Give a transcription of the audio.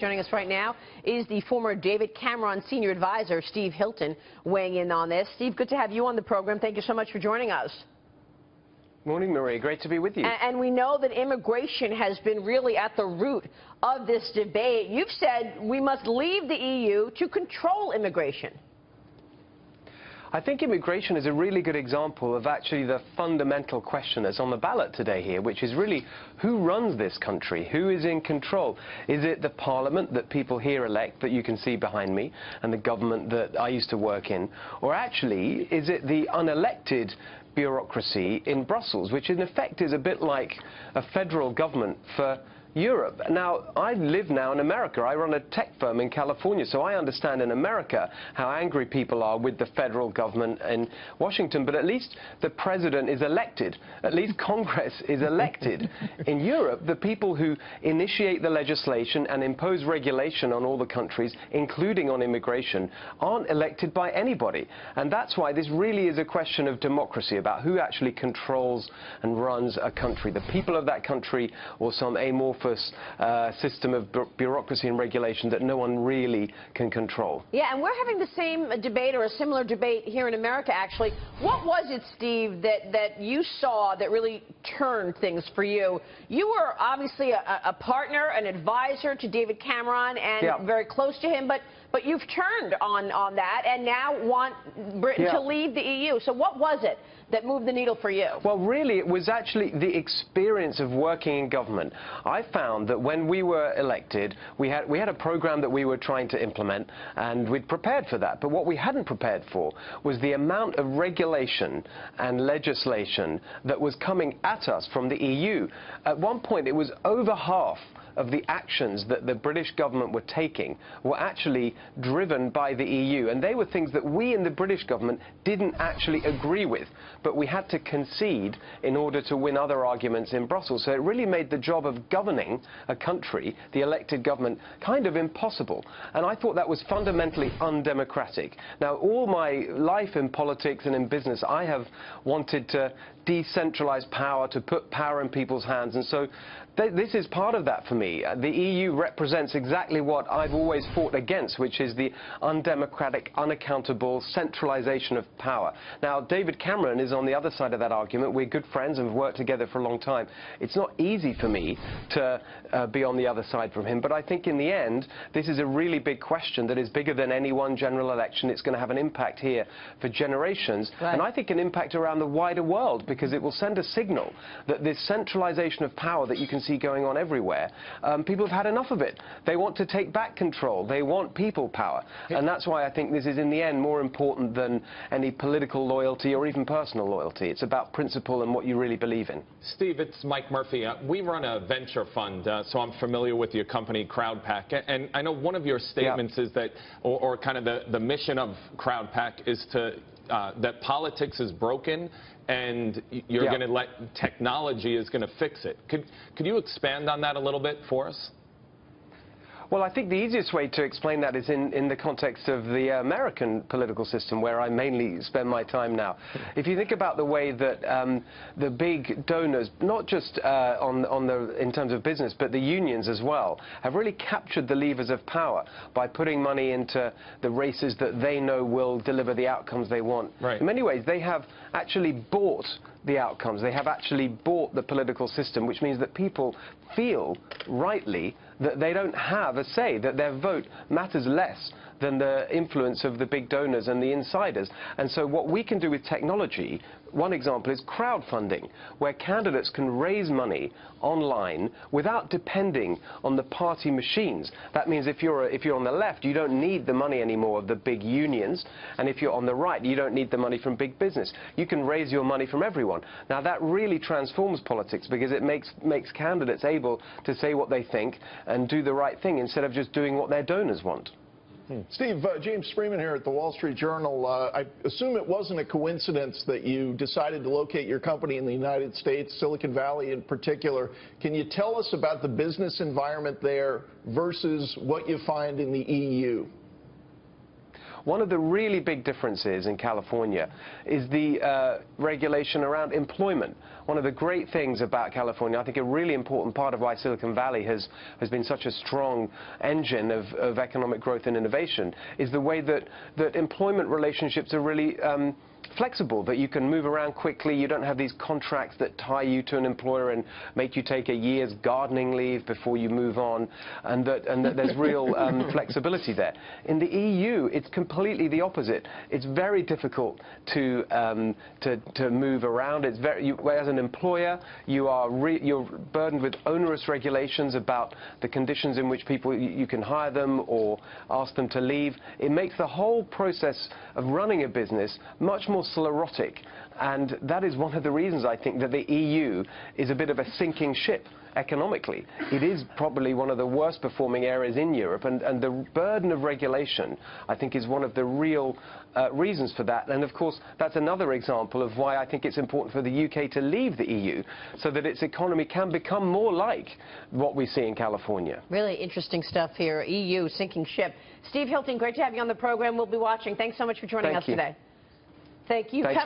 Joining us right now is the former David Cameron senior advisor, Steve Hilton, weighing in on this. Steve, good to have you on the program. Thank you so much for joining us. Morning, Marie. Great to be with you. And we know that immigration has been really at the root of this debate. You've said we must leave the EU to control immigration. I think immigration is a really good example of actually the fundamental question that's on the ballot today here, which is really who runs this country? Who is in control? Is it the parliament that people here elect, that you can see behind me, and the government that I used to work in? Or actually, is it the unelected bureaucracy in Brussels, which in effect is a bit like a federal government for Europe? Now, I live now in America. I run a tech firm in California, so I understand in America how angry people are with the federal government in Washington, but at least the president is elected. At least Congress is elected. In Europe, the people who initiate the legislation and impose regulation on all the countries, including on immigration, aren't elected by anybody. And that's why this really is a question of democracy, about who actually controls and runs a country. The people of that country, or some amorphous system of bureaucracy and regulation that no one really can control. Yeah, and we're having the same debate, or a similar debate here in America, actually. What was it, Steve, that you saw that really turned things for you? You were obviously a partner, an advisor to David Cameron, and very close to him, but you've turned on that and now want Britain to leave the EU. So what was it that moved the needle for you? Well, really, it was actually the experience of working in government. I found that when we were elected, we had a program that we were trying to implement, and we'd prepared for that. But what we hadn't prepared for was the amount of regulation and legislation that was coming at us from the EU. At one point, it was over half of the actions that the British government were taking were actually driven by the EU. And they were things that we in the British government didn't actually agree with, but we had to concede in order to win other arguments in Brussels. So it really made the job of governing a country, the elected government, kind of impossible. And I thought that was fundamentally undemocratic. Now, all my life in politics and in business, I have wanted to decentralize power, to put power in people's hands. And so this is part of that for me. The EU represents exactly what I've always fought against, which is the undemocratic, unaccountable centralization of power. Now, David Cameron is on the other side of that argument. We're good friends and have worked together for a long time. It's not easy for me to be on the other side from him, but I think in the end, this is a really big question that is bigger than any one general election. It's going to have an impact here for generations, and I think an impact around the wider world, because it will send a signal that this centralization of power that you can see going on everywhere, people have had enough of it. They want to take back control. They want people power. And that's why I think this is, in the end, more important than any political loyalty or even personal loyalty. It's about principle and what you really believe in. Steve, it's Mike Murphy. We run a venture fund, so I'm familiar with your company, CrowdPack. And I know one of your statements is that, or kind of the mission of CrowdPack is to that politics is broken and you're going to let technology is going to fix it. Could you expand on that a little bit for us? Well, I think the easiest way to explain that is in the context of the American political system, where I mainly spend my time now. If you think about the way that the big donors, not just in terms of business, but the unions as well, have really captured the levers of power by putting money into the races that they know will deliver the outcomes they want. Right. In many ways, they have actually bought the outcomes. They have actually bought the political system, which means that people feel, rightly, that they don't have a say, that their vote matters less than the influence of the big donors and the insiders. And so what we can do with technology, one example is crowdfunding, where candidates can raise money online without depending on the party machines. That means if you're on the left, you don't need the money anymore of the big unions, and if you're on the right, you don't need the money from big business. You can raise your money from everyone. Now, that really transforms politics, because it makes candidates able to say what they think and do the right thing instead of just doing what their donors want. Steve, James Freeman here at the Wall Street Journal. I assume it wasn't a coincidence that you decided to locate your company in the United States, Silicon Valley in particular. Can you tell us about the business environment there versus what you find in the EU? One of the really big differences in California is the regulation around employment. one of the great things about California, I think a really important part of why Silicon Valley has been such a strong engine of economic growth and innovation, is the way that employment relationships are really flexible, that you can move around quickly. You don't have these contracts that tie you to an employer and make you take a year's gardening leave before you move on, and that there's real flexibility there. In the EU, it's completely the opposite. It's very difficult to move around. It's as an employer, you're burdened with onerous regulations about the conditions in which you can hire them or ask them to leave. It makes the whole process of running a business much more sclerotic, and that is one of the reasons I think that the EU is a bit of a sinking ship economically. It is probably one of the worst performing areas in Europe, and the burden of regulation, I think, is one of the real reasons for that. And of course, that's another example of why I think it's important for the UK to leave the EU, so that its economy can become more like what we see in California. Really interesting stuff here. EU sinking ship. Steve Hilton, great to have you on the program. We'll be watching. Thanks so much for joining us today. Thank you. Thanks,